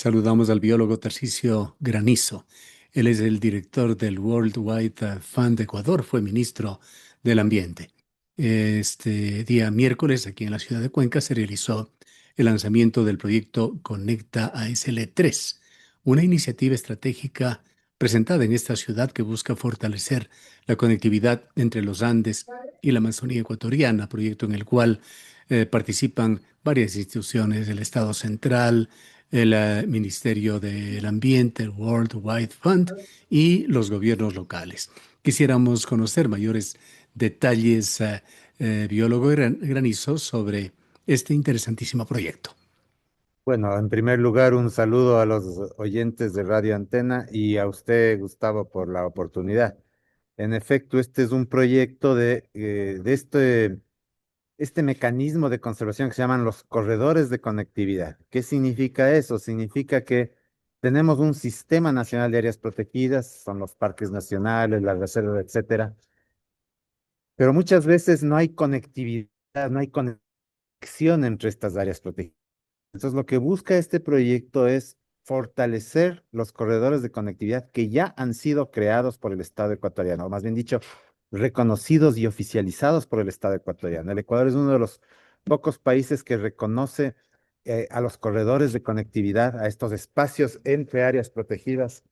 Saludamos al biólogo Tarcisio Granizo. Él es el director del World Wide Fund de Ecuador, fue ministro del Ambiente. Este día miércoles, aquí en la ciudad de Cuenca, se realizó el lanzamiento del proyecto Conecta ASL3, una iniciativa estratégica presentada en esta ciudad que busca fortalecer la conectividad entre los Andes y la Amazonía ecuatoriana, proyecto en el cual participan varias instituciones del Estado central, el Ministerio del Ambiente, el World Wide Fund y los gobiernos locales. Quisiéramos conocer mayores detalles, biólogo Granizo, sobre este interesantísimo proyecto. Bueno, en primer lugar, un saludo a los oyentes de Radio Antena y a usted, Gustavo, por la oportunidad. En efecto, este es un proyecto de este mecanismo de conservación que se llaman los corredores de conectividad. ¿Qué significa eso? Significa que tenemos un sistema nacional de áreas protegidas, son los parques nacionales, las reservas, etcétera, pero muchas veces no hay conectividad, no hay conexión entre estas áreas protegidas. Entonces, lo que busca este proyecto es fortalecer los corredores de conectividad que ya han sido creados por el Estado ecuatoriano, o más bien dicho, reconocidos y oficializados por el Estado ecuatoriano. El Ecuador es uno de los pocos países que reconoce a los corredores de conectividad, a estos espacios entre áreas protegidas,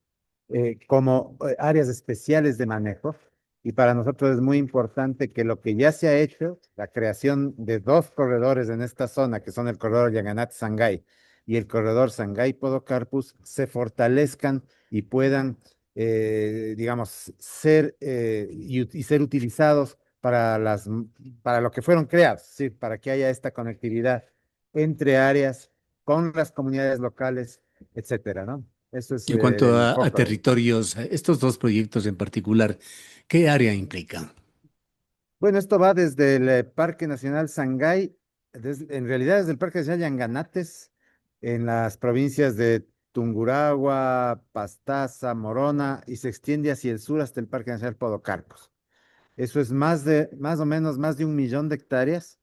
como áreas especiales de manejo. Y para nosotros es muy importante que lo que ya se ha hecho, la creación de dos corredores en esta zona, que son el corredor Llaganat-Sangay y el corredor Sangay-Podocarpus, se fortalezcan y puedan, digamos, ser y ser utilizados para lo que fueron creados, ¿sí? Para que haya esta conectividad entre áreas con las comunidades locales, etcétera, ¿no? Eso es En cuanto el a foco. territorios, estos dos proyectos en particular, ¿qué área implican? Bueno, esto va desde el Parque Nacional Sangay, en realidad desde el Parque Nacional Yanganates, en las provincias de Tungurahua, Pastaza, Morona, y se extiende hacia el sur hasta el Parque Nacional Podocarpus. Eso es más o menos más de 1 millón de hectáreas,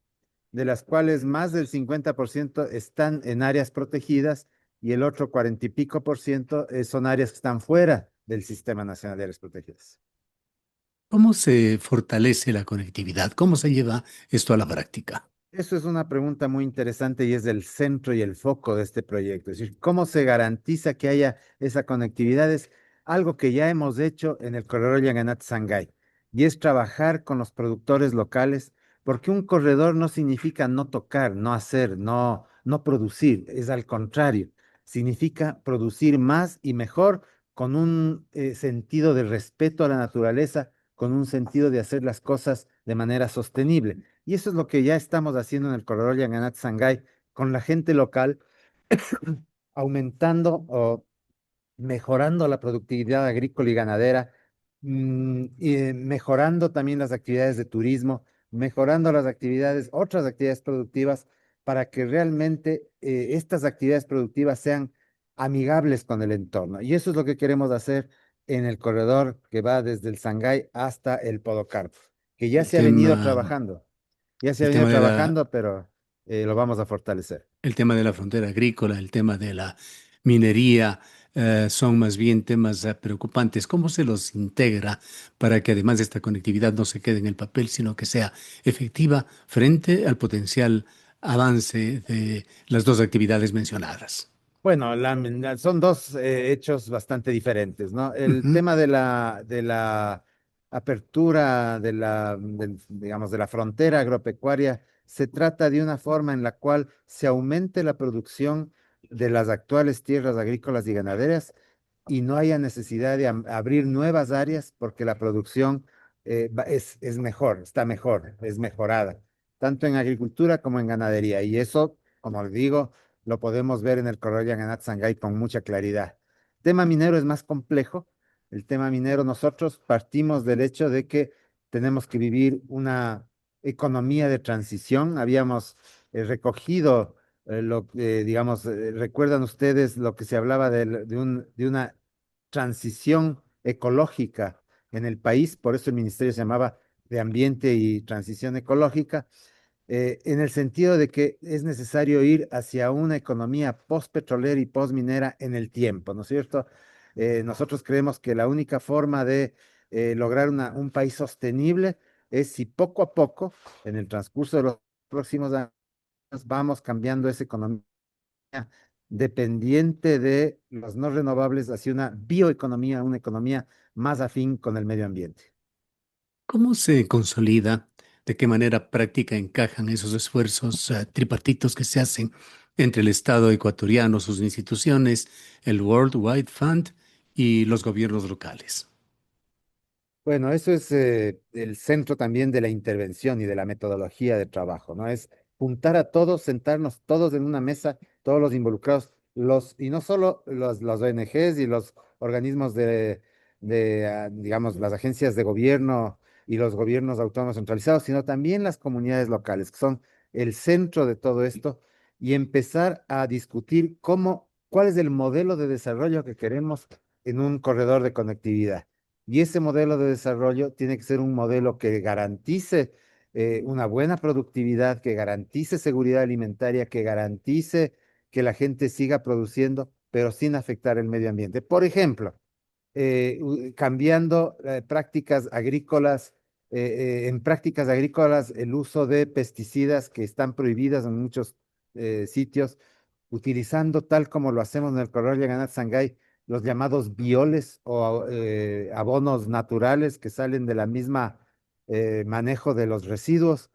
de las cuales más del 50% están en áreas protegidas y el otro 40 y pico por ciento son áreas que están fuera del Sistema Nacional de Áreas Protegidas. ¿Cómo se fortalece la conectividad? ¿Cómo se lleva esto a la práctica? Eso es una pregunta muy interesante y es el centro y el foco de este proyecto. Es decir, ¿cómo se garantiza que haya esa conectividad? Es algo que ya hemos hecho en el corredor Llaganat-Sangay y es trabajar con los productores locales, porque un corredor no significa no tocar, no hacer, no producir, es al contrario, significa producir más y mejor con un sentido de respeto a la naturaleza, con un sentido de hacer las cosas de manera sostenible. Y eso es lo que ya estamos haciendo en el corredor Yanganat-Sangay con la gente local, aumentando o mejorando la productividad agrícola y ganadera, y mejorando también las actividades de turismo, mejorando otras actividades productivas, para que realmente estas actividades productivas sean amigables con el entorno. Y eso es lo que queremos hacer en el corredor que va desde el Sangay hasta el Podocarpo, que ya El se ha venido tema, trabajando. Ya se ha el venido tema de la, trabajando, pero lo vamos a fortalecer. el tema de la frontera agrícola, el tema de la minería, son más bien temas preocupantes. ¿Cómo se los integra para que además de esta conectividad no se quede en el papel, sino que sea efectiva frente al potencial avance de las dos actividades mencionadas? Bueno, son dos hechos bastante diferentes, ¿no? El Ujú. tema de la apertura digamos, de la frontera agropecuaria se trata de una forma en la cual se aumente la producción de las actuales tierras agrícolas y ganaderas y no haya necesidad de abrir nuevas áreas, porque la producción es mejor, está mejor, es mejorada, tanto en agricultura como en ganadería. Y eso, como les digo, lo podemos ver en el corredor Llaganat-Sangay con mucha claridad. El tema minero es más complejo. El tema minero, nosotros partimos del hecho de que tenemos que vivir una economía de transición. Habíamos recogido digamos, ¿recuerdan ustedes lo que se hablaba de una transición ecológica en el país? Por eso el ministerio se llamaba de Ambiente y Transición Ecológica. en el sentido de que es necesario ir hacia una economía postpetrolera y postminera en el tiempo, ¿no es cierto? Nosotros creemos que la única forma de lograr un país sostenible es si poco a poco, en el transcurso de los próximos años, vamos cambiando esa economía dependiente de los no renovables hacia una bioeconomía, una economía más afín con el medio ambiente. ¿Cómo se consolida? ¿De qué manera práctica encajan esos esfuerzos tripartitos que se hacen entre el Estado ecuatoriano, sus instituciones, el World Wide Fund y los gobiernos locales? Bueno, eso es el centro también de la intervención y de la metodología de trabajo, ¿no? Es juntar a todos, sentarnos todos en una mesa, todos los involucrados, y no solo los ONGs y los organismos digamos, las agencias de gobierno y los gobiernos autónomos centralizados, sino también las comunidades locales, que son el centro de todo esto, y empezar a discutir cuál es el modelo de desarrollo que queremos en un corredor de conectividad. Y ese modelo de desarrollo tiene que ser un modelo que garantice una buena productividad, que garantice seguridad alimentaria, que garantice que la gente siga produciendo, pero sin afectar el medio ambiente. Por ejemplo, cambiando prácticas agrícolas, en prácticas agrícolas el uso de pesticidas que están prohibidas en muchos sitios, utilizando tal como lo hacemos en el corredor Llaganat Sangay, los llamados bioles o abonos naturales que salen de la misma manejo de los residuos,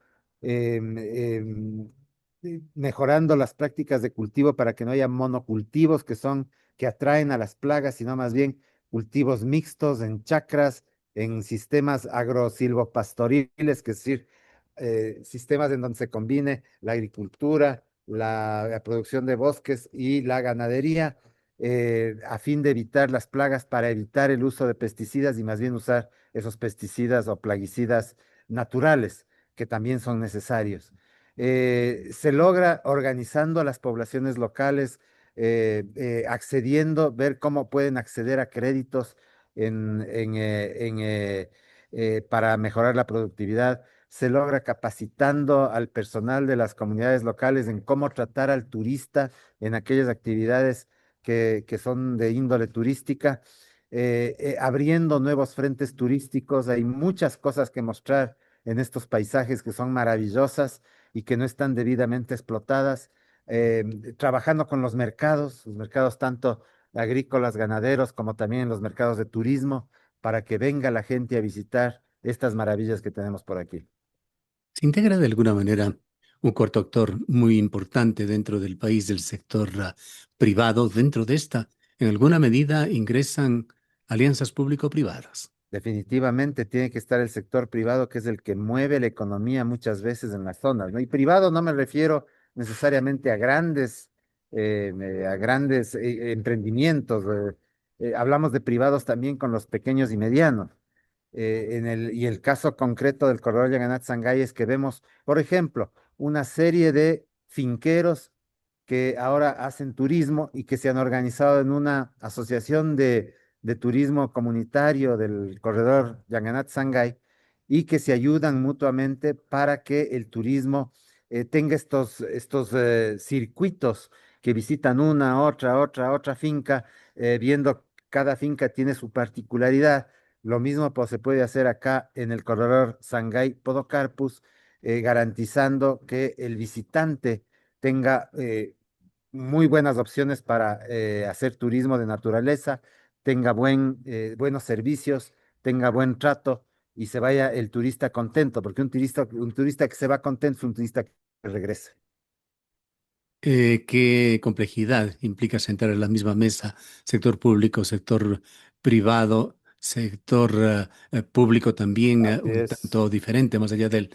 mejorando las prácticas de cultivo para que no haya monocultivos que atraen a las plagas, sino más bien cultivos mixtos en chacras, en sistemas agrosilvopastoriles, que es decir, sistemas en donde se combine la agricultura, la producción de bosques y la ganadería, a fin de evitar las plagas, para evitar el uso de pesticidas y más bien usar esos pesticidas o plaguicidas naturales, que también son necesarios. Se logra organizando a las poblaciones locales, accediendo, ver cómo pueden acceder a créditos para mejorar la productividad. Se logra capacitando al personal de las comunidades locales en cómo tratar al turista en aquellas actividades que son de índole turística, abriendo nuevos frentes turísticos. Hay muchas cosas que mostrar en estos paisajes que son maravillosas y que no están debidamente explotadas, trabajando con los mercados tanto agrícolas, ganaderos, como también los mercados de turismo, para que venga la gente a visitar estas maravillas que tenemos por aquí. ¿Se integra de alguna manera un cuarto actor muy importante dentro del país del sector privado? Dentro de esta, en alguna medida ingresan alianzas público-privadas. Definitivamente tiene que estar el sector privado, que es el que mueve la economía muchas veces en las zonas, ¿no? Y privado no me refiero necesariamente a grandes emprendimientos. Hablamos de privados también con los pequeños y medianos. Y el caso concreto del corredor Llaganat-Sangay es que vemos, por ejemplo, una serie de finqueros que ahora hacen turismo y que se han organizado en una asociación de turismo comunitario del corredor Llaganat-Sangay, y que se ayudan mutuamente para que el turismo tenga estos circuitos que visitan una, otra finca, viendo cada finca tiene su particularidad. Lo mismo pues, se puede hacer acá en el corredor Sangay Podocarpus, garantizando que el visitante tenga muy buenas opciones para hacer turismo de naturaleza, tenga buenos servicios, tenga buen trato y se vaya el turista contento, porque un turista que se va contento es un turista que regresa. ¿Qué complejidad implica sentar en la misma mesa sector público, sector privado, sector público también Así un es. tanto diferente, más allá del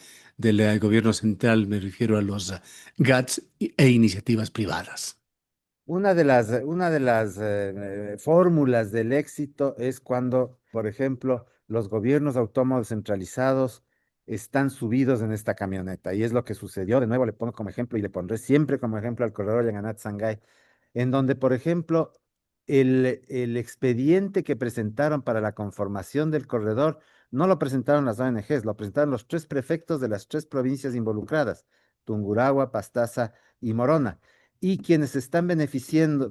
gobierno central? Me refiero a los GATS e iniciativas privadas. Una de las fórmulas del éxito es cuando, por ejemplo, los gobiernos autónomos centralizados están subidos en esta camioneta. Y es lo que sucedió. De nuevo, le pongo como ejemplo y le pondré siempre como ejemplo al corredor Llaganat-Sangay, en donde, por ejemplo, el expediente que presentaron para la conformación del corredor no lo presentaron las ONGs, lo presentaron los tres prefectos de las tres provincias involucradas. Tungurahua, Pastaza y Morona. Y quienes están beneficiando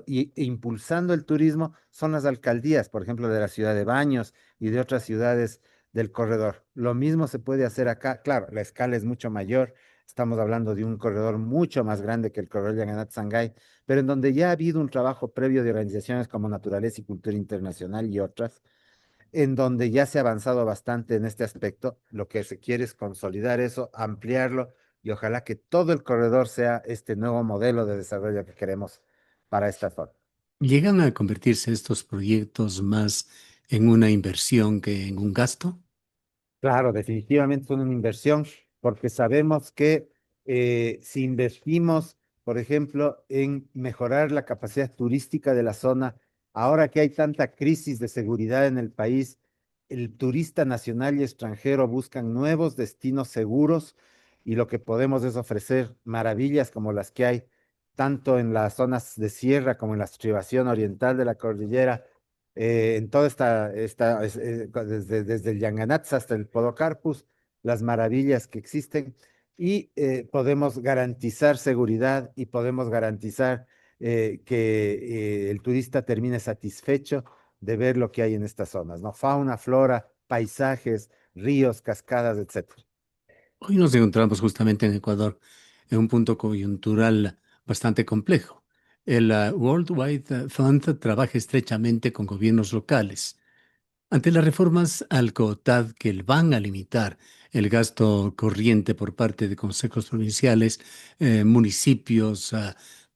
e impulsando el turismo son las alcaldías, por ejemplo, de la ciudad de Baños y de otras ciudades del corredor. Lo mismo se puede hacer acá. Claro, la escala es mucho mayor. Estamos hablando de un corredor mucho más grande que el corredor Llaganat-Sangay, pero en donde ya ha habido un trabajo previo de organizaciones como Naturaleza y Cultura Internacional y otras, en donde ya se ha avanzado bastante en este aspecto. Lo que se quiere es consolidar eso, ampliarlo y ojalá que todo el corredor sea este nuevo modelo de desarrollo que queremos para esta zona. ¿Llegan a convertirse estos proyectos más en una inversión que en un gasto? Claro, definitivamente es una inversión, porque sabemos que si invertimos, por ejemplo, en mejorar la capacidad turística de la zona, ahora que hay tanta crisis de seguridad en el país, el turista nacional y extranjero buscan nuevos destinos seguros y lo que podemos es ofrecer maravillas como las que hay tanto en las zonas de sierra como en la estribación oriental de la cordillera en toda desde el Yanganatza hasta el Podocarpus, las maravillas que existen y podemos garantizar seguridad y podemos garantizar que el turista termine satisfecho de ver lo que hay en estas zonas, ¿no? Fauna, flora, paisajes, ríos, cascadas, etcétera. Hoy nos encontramos justamente en Ecuador en un punto coyuntural bastante complejo. El World Wide Fund trabaja estrechamente con gobiernos locales. Ante las reformas al COTAD que van a limitar el gasto corriente por parte de consejos provinciales, municipios,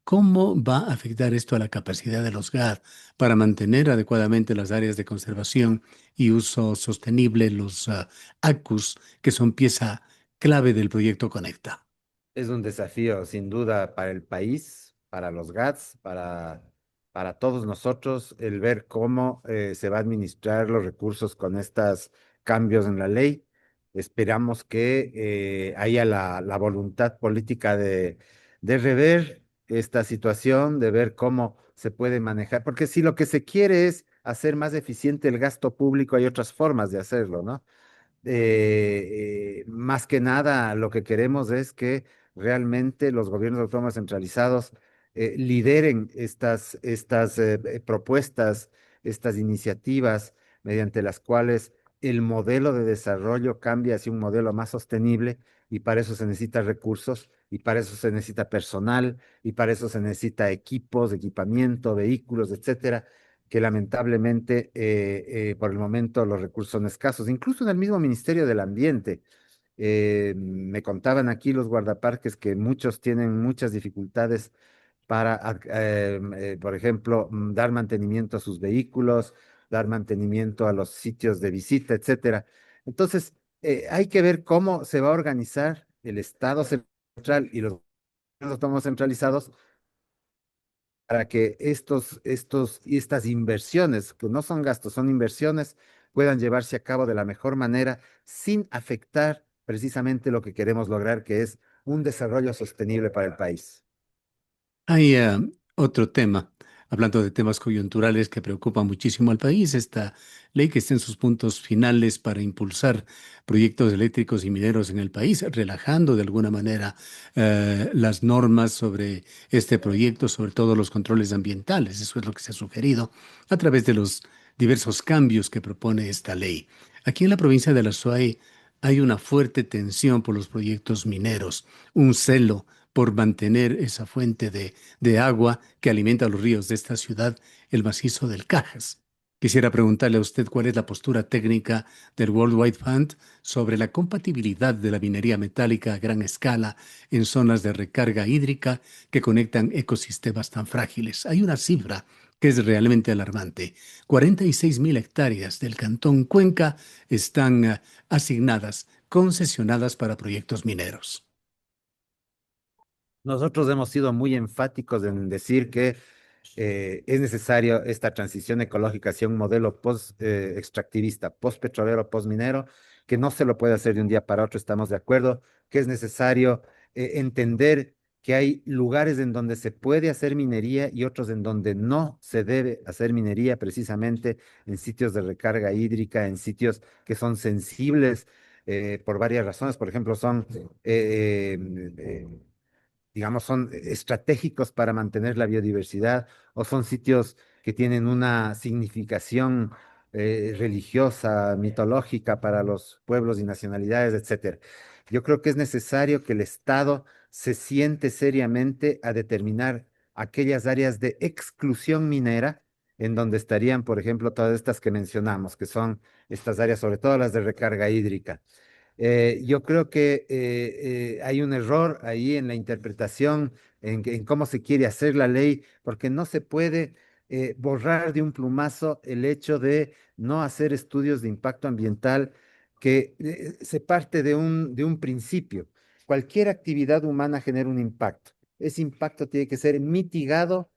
¿cómo va a afectar esto a la capacidad de los GAD para mantener adecuadamente las áreas de conservación y uso sostenible, los ACUS, que son pieza clave del proyecto Conecta? Es un desafío sin duda para el país, para los GATS, para todos nosotros, el ver cómo se va a administrar los recursos con estos cambios en la ley. Esperamos que haya la voluntad política de rever esta situación, de ver cómo se puede manejar, porque si lo que se quiere es hacer más eficiente el gasto público, hay otras formas de hacerlo, ¿no? Más que nada, lo que queremos es que realmente los gobiernos autónomos centralizados lideren estas propuestas, estas iniciativas mediante las cuales el modelo de desarrollo cambia hacia un modelo más sostenible y para eso se necesita recursos y para eso se necesita personal y para eso se necesita equipos, equipamiento, vehículos, etcétera que lamentablemente por el momento los recursos son escasos. Incluso en el mismo Ministerio del Ambiente, me contaban aquí los guardaparques que muchos tienen muchas dificultades para, por ejemplo, dar mantenimiento a sus vehículos, dar mantenimiento a los sitios de visita, etcétera. Entonces, hay que ver cómo se va a organizar el Estado central y los gobiernos autónomos centralizados para que estos y estas inversiones, que no son gastos, son inversiones, puedan llevarse a cabo de la mejor manera sin afectar precisamente lo que queremos lograr, que es un desarrollo sostenible para el país. Hay otro tema, hablando de temas coyunturales que preocupan muchísimo al país, esta ley que está en sus puntos finales para impulsar proyectos eléctricos y mineros en el país, relajando de alguna manera las normas sobre este proyecto, sobre todo los controles ambientales. Eso es lo que se ha sugerido a través de los diversos cambios que propone esta ley. Aquí en la provincia de La Suay hay una fuerte tensión por los proyectos mineros, un celo por mantener esa fuente de agua que alimenta los ríos de esta ciudad, el macizo del Cajas. Quisiera preguntarle a usted cuál es la postura técnica del World Wide Fund sobre la compatibilidad de la minería metálica a gran escala en zonas de recarga hídrica que conectan ecosistemas tan frágiles. Hay una cifra que es realmente alarmante. 46.000 hectáreas del cantón Cuenca están asignadas, concesionadas para proyectos mineros. Nosotros hemos sido muy enfáticos en decir que es necesario esta transición ecológica hacia un modelo post-extractivista, post-petrolero, post-minero, que no se lo puede hacer de un día para otro, estamos de acuerdo, que es necesario entender que hay lugares en donde se puede hacer minería y otros en donde no se debe hacer minería, precisamente en sitios de recarga hídrica, en sitios que son sensibles por varias razones. Por ejemplo, son eh, eh, digamos, son estratégicos para mantener la biodiversidad o son sitios que tienen una significación religiosa, mitológica para los pueblos y nacionalidades, etcétera. Yo creo que es necesario que el Estado se siente seriamente a determinar aquellas áreas de exclusión minera en donde estarían, por ejemplo, todas estas que mencionamos, que son estas áreas, sobre todo las de recarga hídrica. Yo creo que hay un error ahí en la interpretación, en cómo se quiere hacer la ley, porque no se puede borrar de un plumazo el hecho de no hacer estudios de impacto ambiental, que se parte de un principio. Cualquier actividad humana genera un impacto. Ese impacto tiene que ser mitigado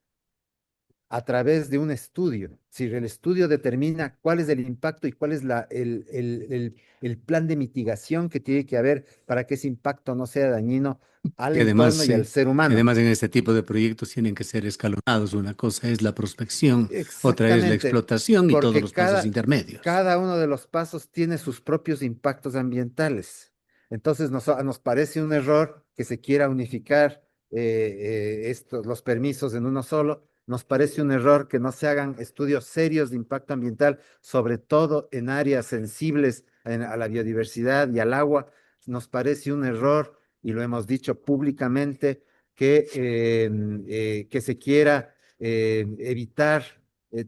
a través de un estudio. Si el estudio determina cuál es el impacto y cuál es el plan de mitigación que tiene que haber para que ese impacto no sea dañino al Que entorno además, y al ser que humano. además en este tipo de proyectos tienen que ser escalonados. Una cosa es la prospección, otra es la Exactamente, explotación y todos porque los pasos intermedios. cada uno de los pasos tiene sus propios impactos ambientales. Entonces nos parece un error que se quiera unificar los permisos en uno solo. Nos parece un error que no se hagan estudios serios de impacto ambiental, sobre todo en áreas sensibles a la biodiversidad y al agua. Nos parece un error, y lo hemos dicho públicamente, que se quiera evitar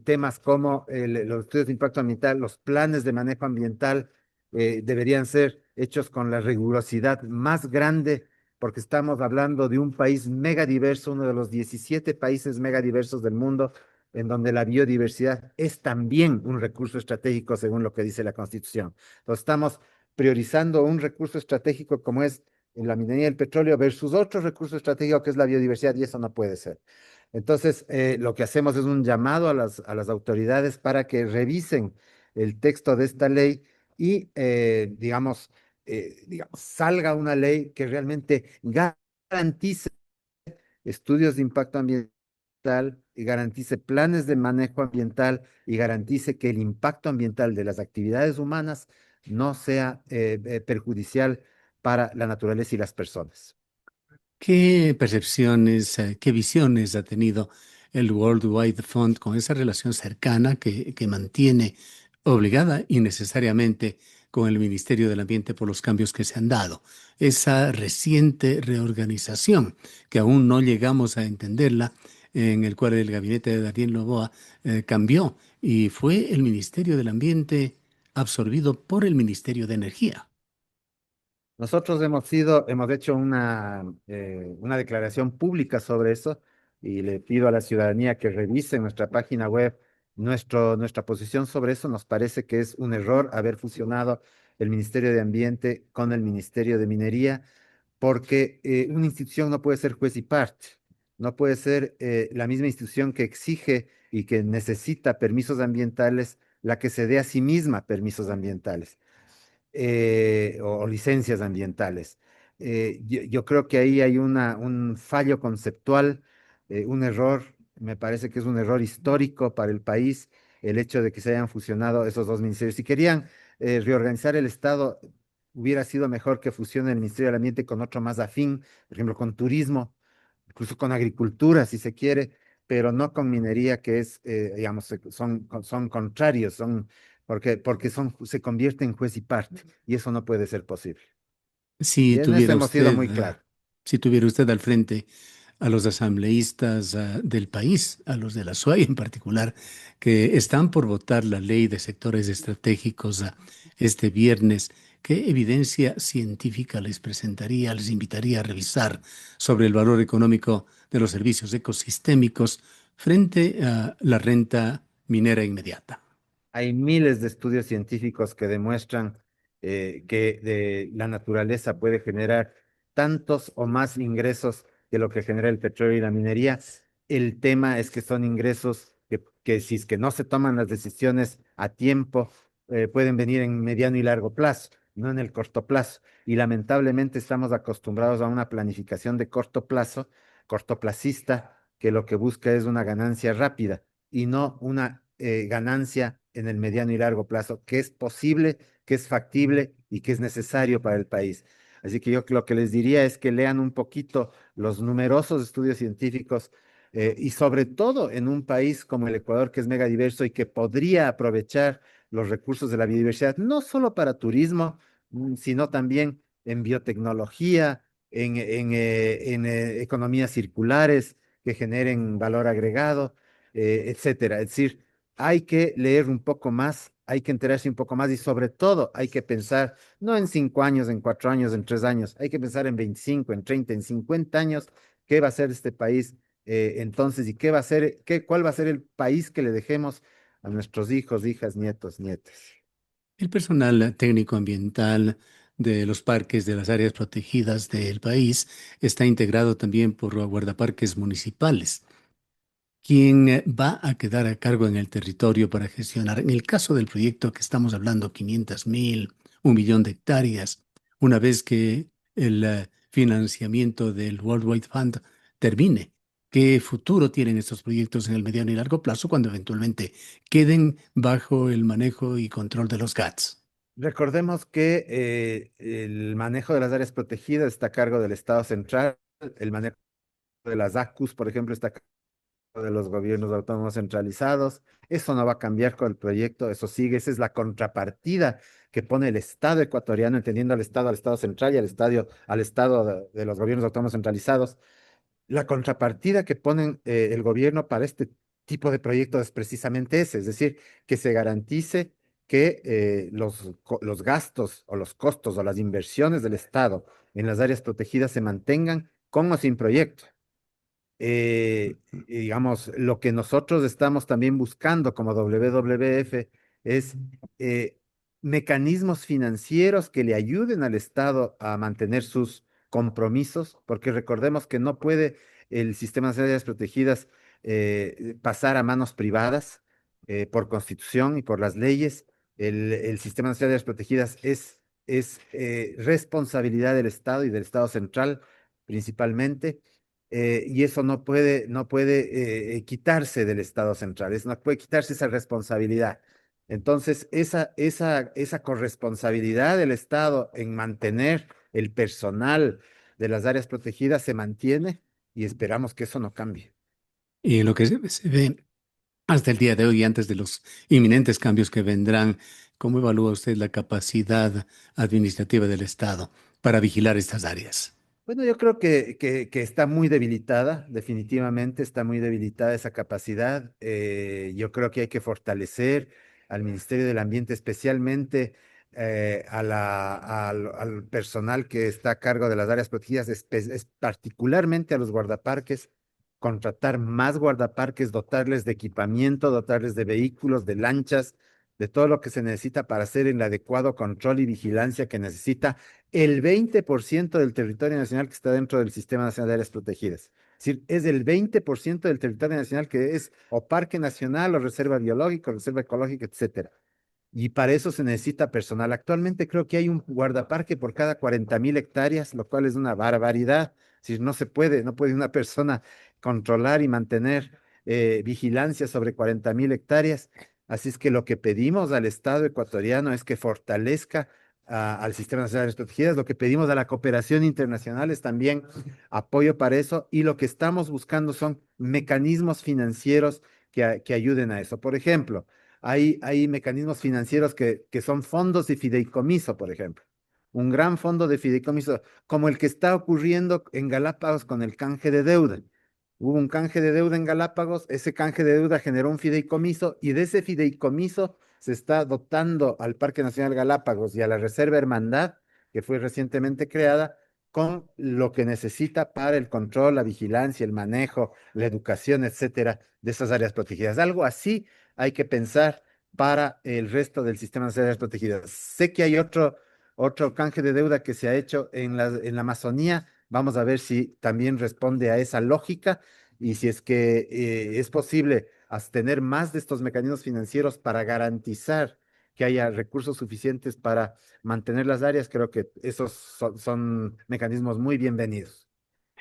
temas como los estudios de impacto ambiental, los planes de manejo ambiental deberían ser hechos con la rigurosidad más grande, porque estamos hablando de un país megadiverso, uno de los 17 países megadiversos del mundo, en donde la biodiversidad es también un recurso estratégico según lo que dice la Constitución. Entonces estamos priorizando un recurso estratégico como es la minería del petróleo versus otro recurso estratégico que es la biodiversidad, y eso no puede ser. Entonces, lo que hacemos es un llamado a a las autoridades para que revisen el texto de esta ley y, digamos, salga una ley que realmente garantice estudios de impacto ambiental y garantice planes de manejo ambiental y garantice que el impacto ambiental de las actividades humanas no sea perjudicial para la naturaleza y las personas. ¿Qué percepciones, qué visiones ha tenido el World Wide Fund con esa relación cercana que mantiene obligada y necesariamente con el Ministerio del Ambiente por los cambios que se han dado? Esa reciente reorganización que aún no llegamos a entenderla, en el cual el gabinete de Daniel Noboa cambió y fue el Ministerio del Ambiente absorbido por el Ministerio de Energía. Nosotros hemos hecho una declaración pública sobre eso y le pido a la ciudadanía que revise en nuestra página web nuestra posición sobre eso. Nos parece que es un error haber fusionado el Ministerio de Ambiente con el Ministerio de Minería, porque una institución no puede ser juez y parte, no puede ser la misma institución que exige y que necesita permisos ambientales la que se dé a sí misma permisos ambientales o licencias ambientales. Yo creo que ahí hay un fallo conceptual, un error, me parece que es un error histórico para el país el hecho de que se hayan fusionado esos dos ministerios. Si querían reorganizar el Estado, hubiera sido mejor que fusionen el Ministerio del Ambiente con otro más afín, por ejemplo, con turismo, incluso con agricultura, si se quiere, pero no con minería, que es, digamos, son contrarios, se convierte en juez y parte, y eso no puede ser posible. Si Y en eso tuviera hemos sido usted, muy claros. si tuviera usted al frente a los asambleístas del país, a los de la SUAY en particular, que están por votar la ley de sectores estratégicos este viernes, ¿qué evidencia científica les presentaría, les invitaría a revisar sobre el valor económico de los servicios ecosistémicos frente a la renta minera inmediata? Hay miles de estudios científicos que demuestran que la naturaleza puede generar tantos o más ingresos que lo que genera el petróleo y la minería. El tema es que son ingresos que si es que no se toman las decisiones a tiempo, pueden venir en mediano y largo plazo, no en el corto plazo. Y lamentablemente estamos acostumbrados a una planificación de corto plazo, cortoplacista, que lo que busca es una ganancia rápida y no una ganancia en el mediano y largo plazo, que es posible, que es factible y que es necesario para el país. Así que yo lo que les diría es que lean un poquito los numerosos estudios científicos y sobre todo en un país como el Ecuador, que es mega diverso y que podría aprovechar los recursos de la biodiversidad, no solo para turismo, sino también en biotecnología, en economías circulares que generen valor agregado, etcétera. Es decir, hay que leer un poco más, hay que enterarse un poco más y sobre todo hay que pensar no en 5 años, en 4 años, en 3 años, hay que pensar en 25, en 30, en 50 años, qué va a ser este país entonces y qué va a ser, cuál va a ser el país que le dejemos a nuestros hijos, hijas, nietos, nietas. El personal técnico ambiental de los parques de las áreas protegidas del país está integrado también por guardaparques municipales, quien va a quedar a cargo en el territorio para gestionar, en el caso del proyecto que estamos hablando, 500.000, 1 millón de hectáreas, una vez que el financiamiento del World Wide Fund termine. ¿Qué futuro tienen estos proyectos en el mediano y largo plazo cuando eventualmente queden bajo el manejo y control de los GATS? Recordemos que el manejo de las áreas protegidas está a cargo del Estado central, el manejo de las ACUS, por ejemplo, está a cargo de los gobiernos autónomos centralizados. Eso no va a cambiar con el proyecto, eso sigue, esa es la contrapartida que pone el Estado ecuatoriano, entendiendo al Estado central y al Estado de los gobiernos autónomos centralizados. La contrapartida que ponen el gobierno para este tipo de proyectos es precisamente ese, es decir, que se garantice que los gastos o los costos o las inversiones del Estado en las áreas protegidas se mantengan con o sin proyecto. Y digamos, lo que nosotros estamos también buscando como WWF es mecanismos financieros que le ayuden al Estado a mantener sus compromisos, porque recordemos que no puede el sistema de áreas protegidas pasar a manos privadas por constitución y por las leyes. El sistema de áreas protegidas es responsabilidad del Estado y del Estado central principalmente y eso no puede quitarse del Estado central, no puede quitarse esa responsabilidad. Entonces, esa corresponsabilidad del Estado en mantener el personal de las áreas protegidas se mantiene y esperamos que eso no cambie. Y en lo que se ve hasta el día de hoy, antes de los inminentes cambios que vendrán, ¿cómo evalúa usted la capacidad administrativa del Estado para vigilar estas áreas? Bueno, yo creo que está muy debilitada, definitivamente está muy debilitada esa capacidad. Yo creo que hay que fortalecer al Ministerio del Ambiente, especialmente al personal que está a cargo de las áreas protegidas, particularmente a los guardaparques, contratar más guardaparques, dotarles de equipamiento, dotarles de vehículos, de lanchas, de todo lo que se necesita para hacer el adecuado control y vigilancia que necesita el 20% del territorio nacional que está dentro del Sistema Nacional de Áreas Protegidas. Es decir, es el 20% del territorio nacional que es o parque nacional o reserva biológica, o reserva ecológica, etcétera. Y para eso se necesita personal. Actualmente creo que hay un guardaparque por cada 40.000 hectáreas, lo cual es una barbaridad. Es decir, no puede una persona controlar y mantener vigilancia sobre 40.000 hectáreas. Así es que lo que pedimos al Estado ecuatoriano es que fortalezca al Sistema Nacional de Áreas Protegidas. Lo que pedimos a la cooperación internacional es también apoyo para eso. Y lo que estamos buscando son mecanismos financieros que ayuden a eso. Por ejemplo, hay mecanismos financieros que son fondos de fideicomiso, por ejemplo. Un gran fondo de fideicomiso, como el que está ocurriendo en Galápagos con el canje de deuda. Hubo un canje de deuda en Galápagos, ese canje de deuda generó un fideicomiso y de ese fideicomiso se está dotando al Parque Nacional Galápagos y a la Reserva Hermandad, que fue recientemente creada, con lo que necesita para el control, la vigilancia, el manejo, la educación, etcétera, de esas áreas protegidas. Algo así hay que pensar para el resto del sistema de áreas protegidas. Sé que hay otro canje de deuda que se ha hecho en la Amazonía. Vamos a ver si también responde a esa lógica y si es que es posible tener más de estos mecanismos financieros para garantizar que haya recursos suficientes para mantener las áreas. Creo que esos son mecanismos muy bienvenidos.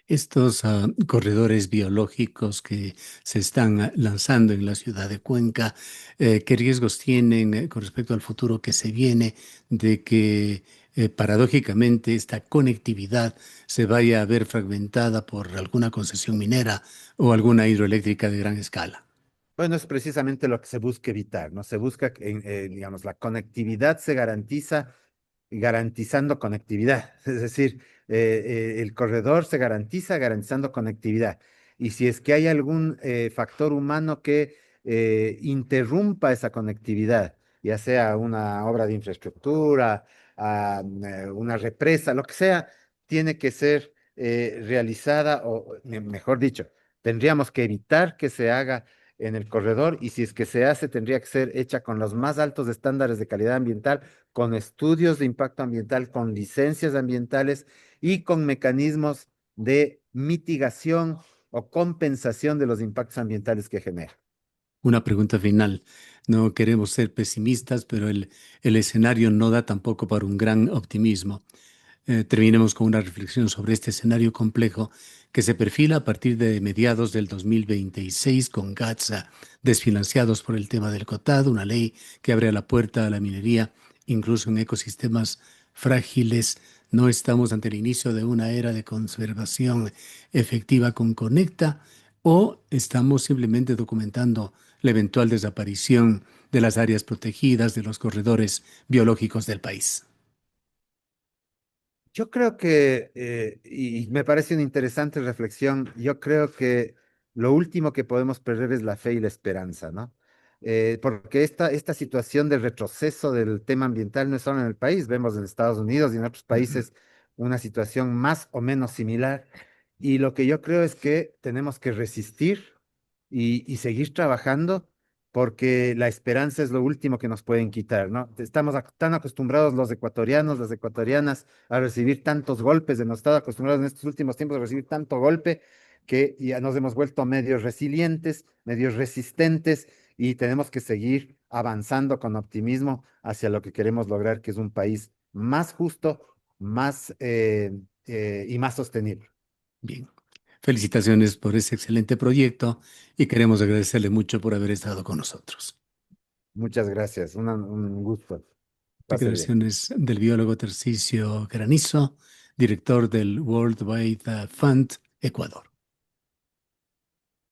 Estos corredores biológicos que se están lanzando en la ciudad de Cuenca, ¿qué riesgos tienen con respecto al futuro que se viene de que paradójicamente esta conectividad se vaya a ver fragmentada por alguna concesión minera o alguna hidroeléctrica de gran escala. Bueno, es precisamente lo que se busca evitar, ¿no? Se busca, digamos, la conectividad se garantiza garantizando conectividad. Es decir, el corredor se garantiza garantizando conectividad. Y si es que hay algún factor humano que interrumpa esa conectividad, ya sea una obra de infraestructura, una represa, lo que sea, tiene que ser realizada, o mejor dicho, tendríamos que evitar que se haga en el corredor, y si es que se hace, tendría que ser hecha con los más altos estándares de calidad ambiental, con estudios de impacto ambiental, con licencias ambientales y con mecanismos de mitigación o compensación de los impactos ambientales que genera. Una pregunta final. No queremos ser pesimistas, pero el escenario no da tampoco para un gran optimismo. Terminemos con una reflexión sobre este escenario complejo que se perfila a partir de mediados del 2026 con GATSA desfinanciados por el tema del COTAD, una ley que abre la puerta a la minería, incluso en ecosistemas frágiles. No estamos ante el inicio de una era de conservación efectiva con Conecta, o estamos simplemente documentando la eventual desaparición de las áreas protegidas, de los corredores biológicos del país. Yo creo que, y me parece una interesante reflexión, yo creo que lo último que podemos perder es la fe y la esperanza, ¿no? Porque esta situación de retroceso del tema ambiental no es solo en el país, vemos en Estados Unidos y en otros países una situación más o menos similar. Y lo que yo creo es que tenemos que resistir y seguir trabajando, porque la esperanza es lo último que nos pueden quitar, ¿no? Estamos tan acostumbrados los ecuatorianos, las ecuatorianas, a recibir tantos golpes, hemos estado acostumbrados en estos últimos tiempos a recibir tanto golpe, que ya nos hemos vuelto medios resilientes, medios resistentes, y tenemos que seguir avanzando con optimismo hacia lo que queremos lograr, que es un país más justo, más y más sostenible. Bien, felicitaciones por ese excelente proyecto y queremos agradecerle mucho por haber estado con nosotros. Muchas gracias, un gusto. Pase bien. Declaraciones del biólogo Tarcisio Granizo, director del World Wide Fund, Ecuador.